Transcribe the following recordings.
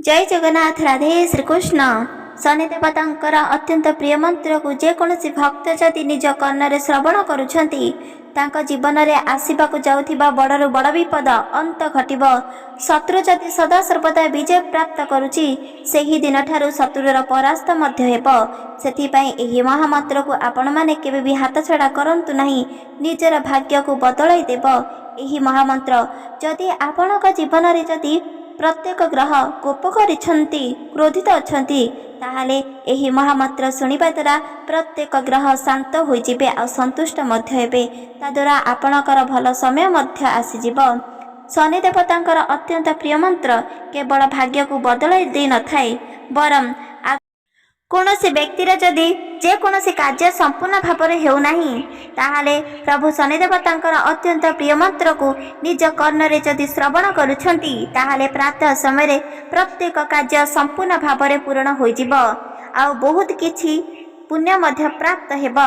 जय जगन्नाथ राधे श्रीकृष्ण। शनि देवतांकर अत्यंत प्रिय मंत्र को जेकोसी भक्त जदि निज कर्णरे श्रवण करुछंती तांका जीवन में आसवाक जाउथिबा बड़रू बड़ विपद अंत घटिब। शत्रु जदि सदा सर्वदा विजय प्राप्त करुची सेही दिन ठारू शत्रुर परास्त मध्य हेब। सेथिपाई एही महामंत्र को आपण माने केबे भी हाथ छड़ा करंतु नहीं, निजर भाग्य को बदलाई देब। एही महामंत्र जदि आपणक जीवन में जदि प्रत्येक ग्रह कोप करिछंती क्रोधित अछंती ताहाले एही महामंत्र सुनिबा द्वारा प्रत्येक ग्रह शांत होइजिबे आ संतुष्ट मध्य हेबे। ता द्वारा आपणकर भल समय मध्य आसीजिब। शनि देवतांकर अत्यंत प्रिय मंत्र केवल भाग्य को बदलाई दे न थाए बरम कौनसी व्यक्तिर जदि जेकोसी कार्य संपूर्ण भाव में हेउना ताहाले प्रभु शनि देवतांकर अत्यंत प्रिय मंत्र को निज कर्णरे जदि श्रवण करुछंती ताहाले प्रातः समय प्रत्येक कार्य संपूर्ण भाव में पूर्ण होइजिब आ बहुत किछि पुण्य मध्य प्राप्त हेब।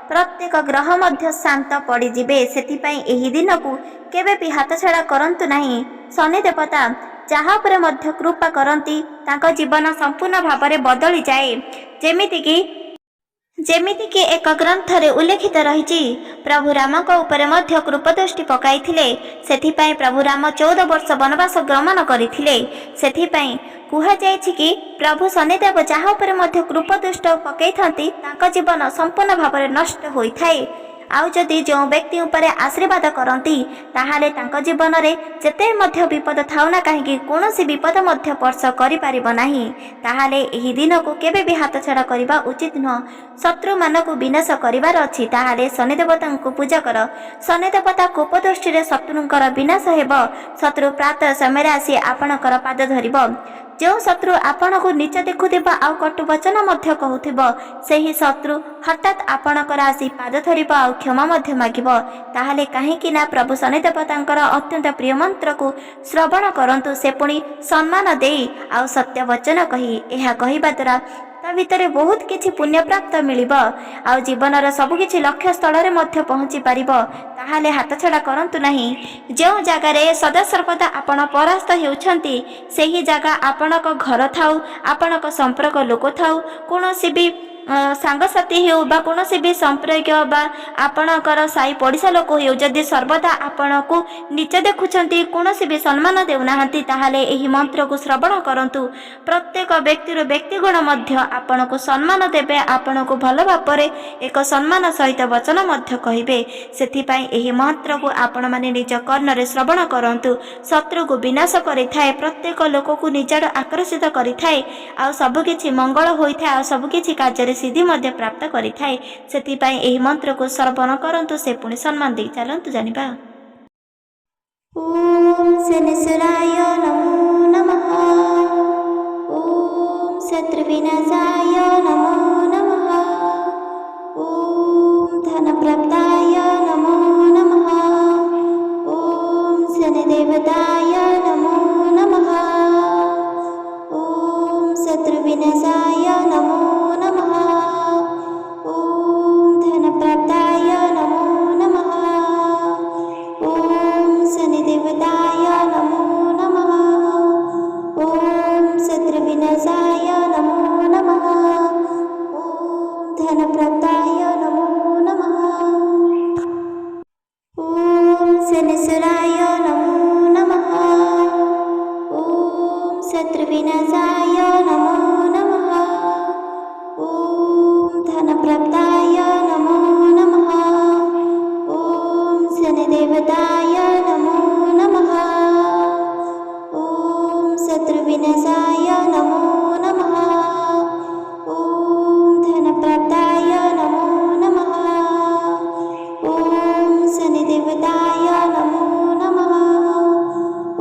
प्रत्येक ग्रह मध्य शांत पड़िजिबे। सेथिपाई एही दिन को केबे भी हाथ छड़ा करंतु नहीं। शनि देवता जहाँ पर मध्य कृपा करती तांका जीवन संपूर्ण भाव में बदली जाए। जेमितिकी एक ग्रंथ रे उल्लेखित रही प्रभु राम को ऊपर मध्य कृपदृष्टि पकाई सेथिपाई प्रभु राम 14 वर्ष वनवास गमन करथिले। सेथिपाई कुहा जायछि कि प्रभु शनिदेव जहाँ ऊपर मध्य कृपदृष्टि पकाई थांती तांका जीवन संपूर्ण भाव में नष्ट होई थाए। आउ जदि जो व्यक्ति उपर आशीर्वाद करती ताहाले तांका जीवन में जेते मध्य विपद थाउ ना कहीं कौनसी विपद मध्य स्पर्श करि पारिबो नाही। ताहाले एही दिन को केबे भी हाथ छड़ा करिबा उचित न। शत्रु मानक विनाश करिवार अछि ताहाले शनि देवता को पूजा कर। शनि देवता कोपदृष्टि रे शत्रुंकर विनाश हेब। शत्रु प्रातः समय आसी आपणकर पाद धरिब। जो शत्रु आपण को नीच देखुथिबा आ कटु वचन मध्य कहूथिबो सेही शत्रु हठात आपणकर आसी पाद धरिब आ क्षमा मध्य मागिब। ताहाले काहेकि ना प्रभु शनि देवतांकर अत्यंत प्रिय मंत्र को श्रवण करंतु से पुणी सम्मान देई आ सत्य वचन कही एहा कहिबा द्वारा ता भितरे बहुत किछि पुण्य प्राप्त मिलिब आ जीवनर सब किछि लक्ष्य स्थल रे मध्य पहुँची पारिब। ताहाले हाथ छड़ा करंतु नहीं। जो जगार सदा सर्वदा आपण परास्त हेउछंती सेही जगह आपणक घर थाउ आपणक संपर्क लोक थाउ कौनसी भी सांगसाथी हो बा कौनसी भी संपर्क बा आपणकर साई पड़िशा लोक हो जदि सर्वदा आपण को नीच देखुछंती कौनसी भी सम्मान देउनाहांती ताहाले एही मंत्र को श्रवण करंतु। प्रत्येक व्यक्तिर व्यक्तिगुण मध्य आपण को सम्मान देबे। आपण को भल भाव एक सम्मान सहित वचन मध्य कहिबे। सेथिपाई एही मंत्र को आपण माने निज कर्णरे श्रवण करंतु। शत्रु को विनाश करिथाए प्रत्येक लोक को निजड आकर्षित करिथाए आ सब किछि मंगल होइथाए आ सब किछि कार्य सिद्धि मध्य प्राप्त करिथाए। सेथिपाई एही मंत्र को श्रवण करंतु से पुणी सम्मान दे चलंतु जानिबा। ओम शनिश्चराय नमो नमः। ओम शत्रुविनाशाय नमो नमः। ओम धनप्रदाय नमो नमः। ओम शनिदेवताय नमो नमः। ओम शत्रुविनाशाय नमो नमः। ओम धनप्रदाय नमो नमः। ओम शनिदेवताय नमो नमः। ओम शत्रुविनाशाय नमो नमः। ओम धनप्रदाय नमो नमः। ओम शनिश्चराय नमो नमः। ओम शत्रुविनाशाय नमो नमः। ओम धनप्रदाय नमो नमः। ओम शनिदेवताय नमो नमः। ओम शत्रुविनाशाय नमो नमः। ओम धनप्रदाय नमो नमः। ओम शनिदेवताय नमो नमः।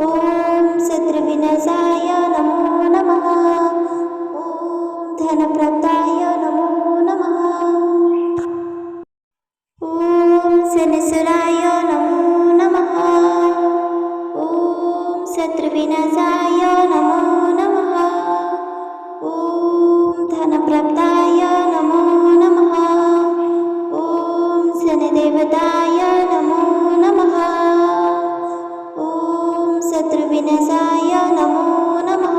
ओम शत्रुविनाशाय नमो नमः। ओम धनप्रदाय नमो नमः। ओम शनिश्चराय नमो नमः। ओम शत्रुविनाशाय नमो नमः। ओम धनप्रदाय नमो नमः। ओम शनिदेवताय नमो नमः। ओम शत्रुविनाशाय नमो नमः।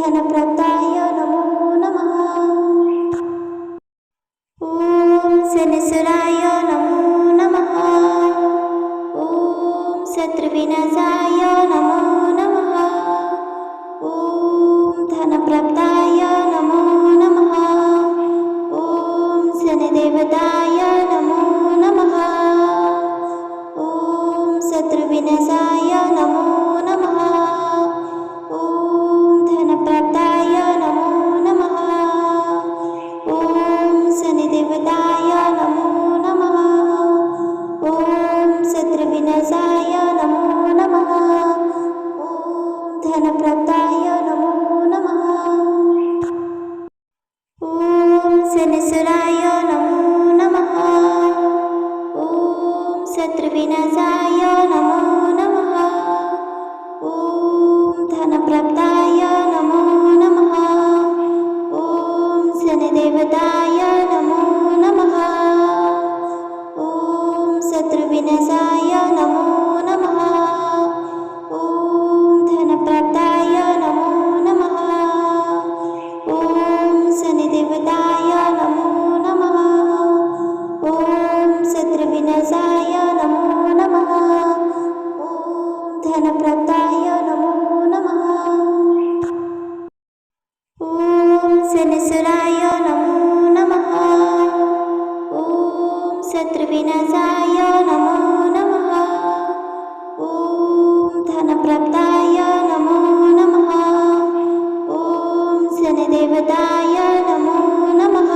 धनप्रदाय नमो नमः। ॐ शनिश्चराय नमो नमः। ॐ शत्रुविनाशाय नमो नमः। ॐ धनप्रदाय नमो नमः। ॐ शनिदेवताय नमो नमः। ॐ शत्रुविनाशाय नमो नमः। ॐ धनप्रदाय नमो नमः। ॐ शनिदेवताय नमो नमः। ॐ शत्रुविनाशाय नमो नमः। ॐ धनप्रदाय नमो नमः। ॐ शनिश्चराय नमो नमः। ॐ शत्रुविनाशाय नमो नमः। ॐ धनप्रदाय नमो नमः। ॐ शनिदेवताय नमो नमः। ॐ शत्रुविनाशाय नमो नमः। ॐ धनप्रदाय नमो नमः। ॐ शनिदेवताय नमो नमः। ॐ शत्रुविनाशाय नमो नमः। ॐ धनप्रदाय नमो नमः। ॐ शनिश्चराय नमो नमः। ॐ शत्रुविनाशाय नमो नमः। ॐ धनप्रदाय नमो नमः। ॐ शनिदेवताय नमो नमः।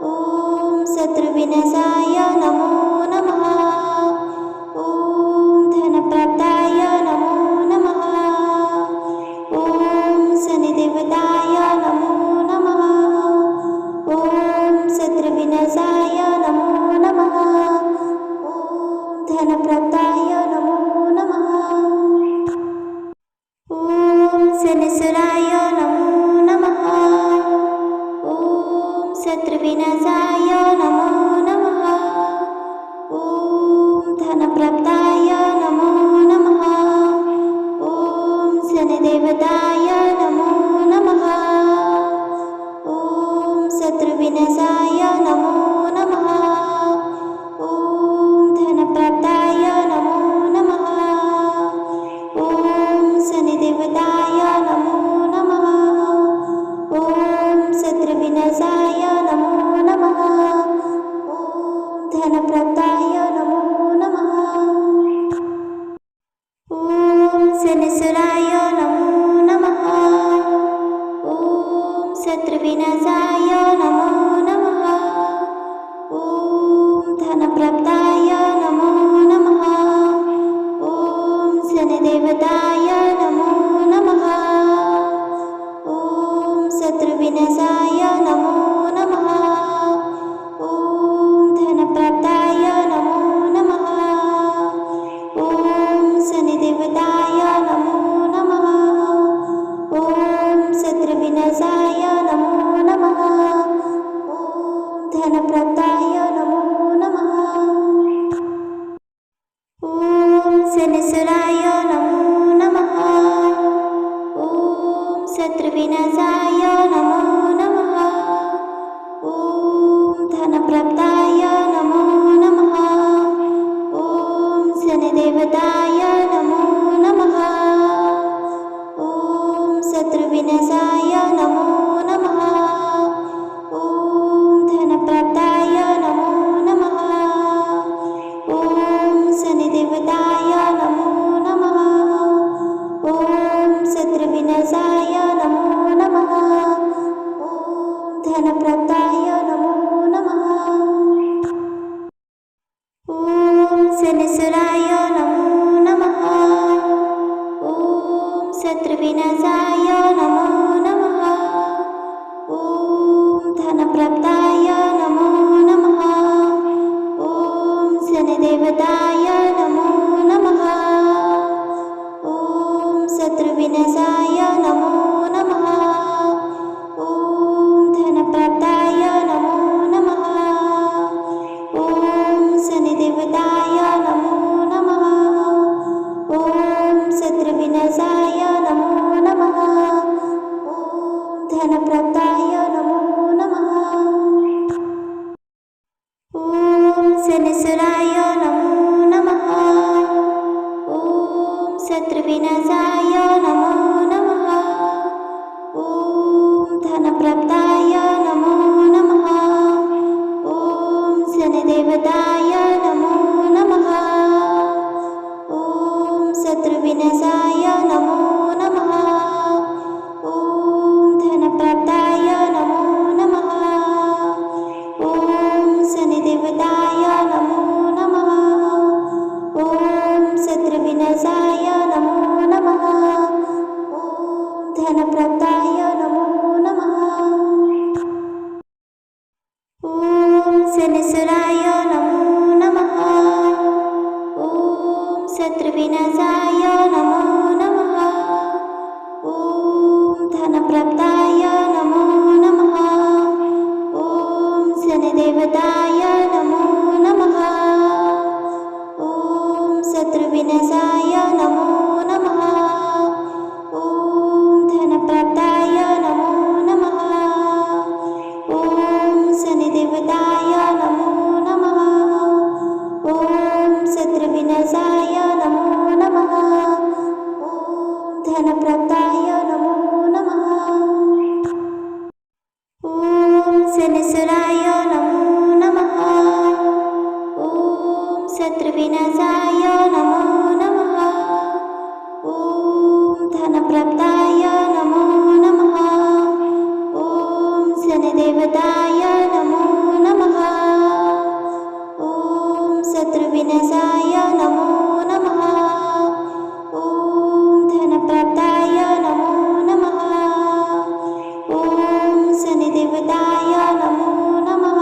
ॐ शत्रुविनाशाय नमो नमः। ॐ धनप्रदाय नमो नमः। ॐ शनिदेवताय नमो नमः। ॐ शत्रुविनाशाय नमो नमः। ॐ धनप्रदाय नमो नमः। ॐ शनिश्चराय नमो नमः। ॐ शत्रुविनाशाय नमो नमः। ॐ धनप्रदाय नमो नमः। ॐ शनिदेवताय नमो नमः। ॐ शत्रुविनाशाय नमो नमः। ॐ धनप्रदाय नमो नमः। ॐ शनिदेवताय नमो नमः। ॐ शत्रुविनाशाय नमो नमः। ॐ धनप्रदाय नमो नमः। ॐ शनिश्चराय नमो नमः। ॐ शत्रुविनाशाय नमो नमः। ॐ धनप्रदाय नमो नमः। ॐ शनिदेवताय नमो नमः। ॐ शत्रुविनाशाय नमो नमः। ॐ धनप्रदाय नमो नमः। ॐ शनिदेवताय नमो नमः। ॐ शत्रुविनाशाय नमो नमः। ॐ धनप्रदाय नमो नमः। ॐ शनिश्चराय नमो नमः। ॐ शत्रुविनाशाय नमो नमः। ॐ धनप्रदाय नमो नमः। ॐ शनिदेवताय नमो नमः। ॐ शत्रुविनाशाय नमो नमः। ॐ धनप्रदाय नमो नमः। ॐ शनिदेवताय नमो नमः। ॐ शत्रुविनाशाय नमो नमः। ॐ धनप्रदाय नमो नमः। ॐ शनिश्चराय नमो नमः। ॐ शत्रुविनाशाय नमो नमः। ॐ धनप्रदाय नमो नमः। ॐ शनिदेवताय नमो नमः। ॐ शत्रुविनाशाय नमो नमः। ॐ धनप्रदाय नमो नमः। ॐ शनिदेवताय नमो नमः। ॐ शत्रुविनाशाय नमो नमः। धनप्रदाय नमो नमः। ॐ शनिश्चराय नमो नमः। ॐ शत्रुविनाशाय नमो नमः। ॐ धनप्रदाय नमो नमः। ॐ शनिदेवताय नमो नमः। ॐ शत्रुविनाशाय नमो नमः। ॐ धनप्रदाय नमो नमः। ॐ शनिदेवताय नमो नमः। ॐ शत्रुविनाशाय नमो नमः। ॐ धनप्रदाय नमो नमः। ॐ शनिश्चराय नमो नमः। ॐ शत्रुविनाशाय नमो नमः। ॐ धनप्रदाय नमो नमः। ॐ शनिदेवताय नमो नमः। ॐ शत्रुविनाशाय नमो नमः। ॐ धनप्रदाय नमो नमः। ॐ शनिदेवताय नमो नमः। ॐ शत्रुविनाशाय नमो नमः। ॐ धनप्रदाय नमो नमः। ॐ शनिश्चराय नमो नमः। ॐ शत्रुविनाशाय नमो नमः। ॐ धनप्रदाय नमो नमः। ॐ शनिदेवताय नमो नमः। ॐ शत्रुविनाशाय नमो नमः। ॐ धनप्रदाय नमो नमः। ॐ शनिदेवताय नमो नमः।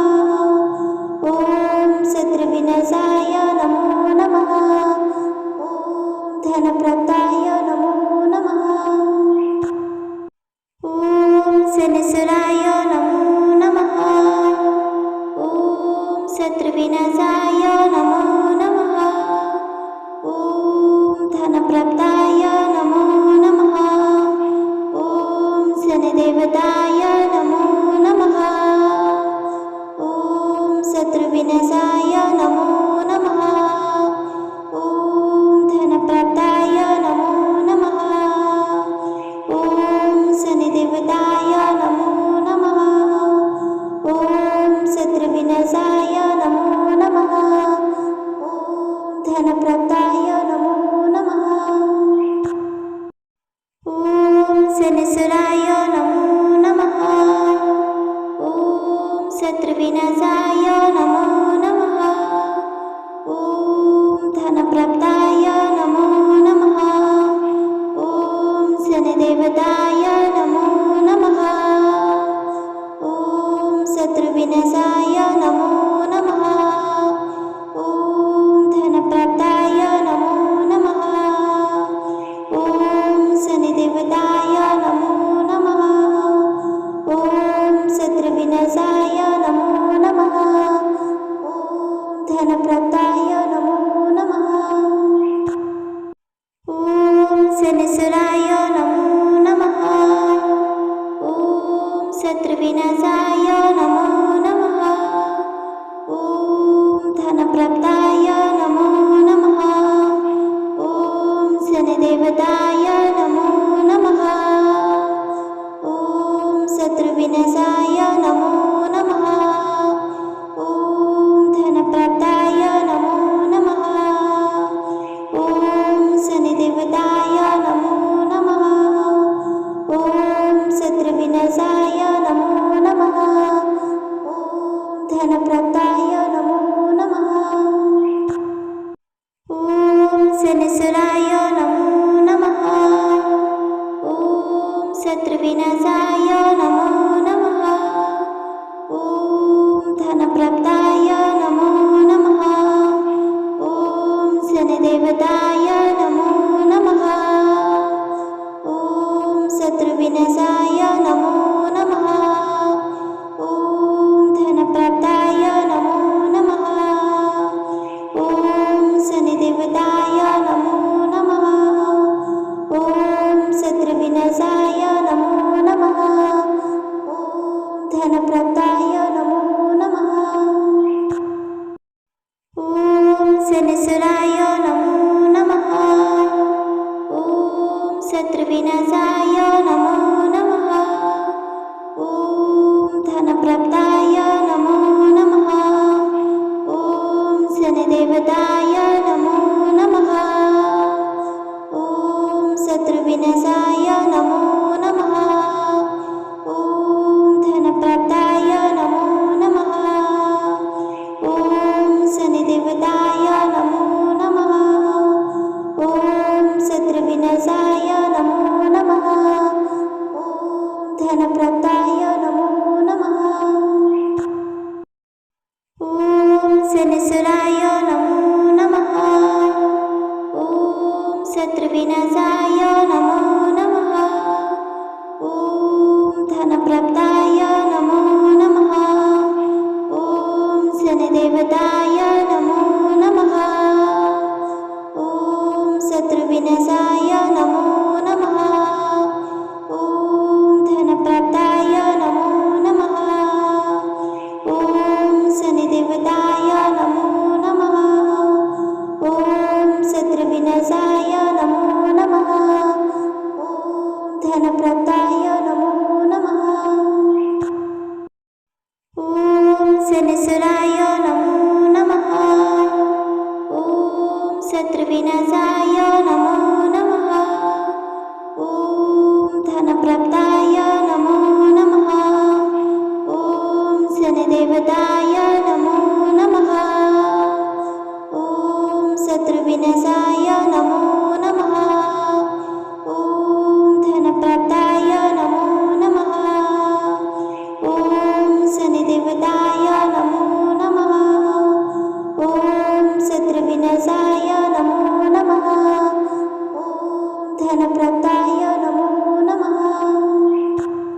ॐ शत्रुविनाशाय नमो नमः। ॐ धनप्रदाय नमो नमः। ॐ शनिश्चराय नमो नमः। ॐ शत्रुविनाशाय नमो नमः। ॐ धनप्रदाय नमो नमः। ॐ शनिदेवताय नमो नमः। ॐ शत्रुविनाशाय नमो नमः। ॐ धनप्रदाय नमो नमः। ॐ शनिदेवताय नमो नमः। ॐ शत्रुविनाशाय नमो नमः। ॐ धनप्रदाय नमो नमः। ॐ शनिश्चराय नमो नमः। ॐ शत्रुविनाशाय नमो नमः। ॐ धनप्रदाय नमो नमः। ॐ शनिदेवताय नमो नमः। ॐ शत्रुविनाशाय नमो नमः। ॐ धनप्रदाय नमो नमः। ॐ शनिदेवताय नमो नमः। ॐ शत्रुविनाशाय नमो नमः। ॐ धनप्रदाय नमो नमः। ॐ शनिश्चराय नमो नमः। ॐ शत्रुविनाशाय नमो नमः। ॐ धनप्रदाय नमो नमः। ॐ शनिदेवताय नमो नमः। ॐ शत्रुविनाशाय नमो नमः। ॐ धनप्रदाय नमो नमः। ॐ शनिदेवताय नमो नमः। ॐ शत्रुविनाशाय नमो नमः। ॐ धनप्रदाय नमो नमः। ॐ शनिश्चराय नमो नमः। ॐ शत्रुविनाशाय नमो नमः। ॐ धनप्रदाय नमो नमः। ॐ शनिदेवताय नमो नमः। ॐ शत्रुविनाशाय नमो नमः। ॐ धनप्रदाय नमो नमः। ॐ शनिदेवताय नमो नमः। ॐ शत्रुविनाशाय नमो नमः। धनप्रदाय नमो नमः। ॐ शनिश्चराय नमो नमः। ॐ शत्रुविनाशाय नमो नमः। ॐ धनप्रदाय नमो नमः। ॐ शनिदेवताय नमो नमः। ॐ शत्रुविनाशाय नमो नमः। ॐ धनप्रदाय नमो नमः। ॐ शनिदेवताय नमो नमः। ॐ शत्रुविनाशाय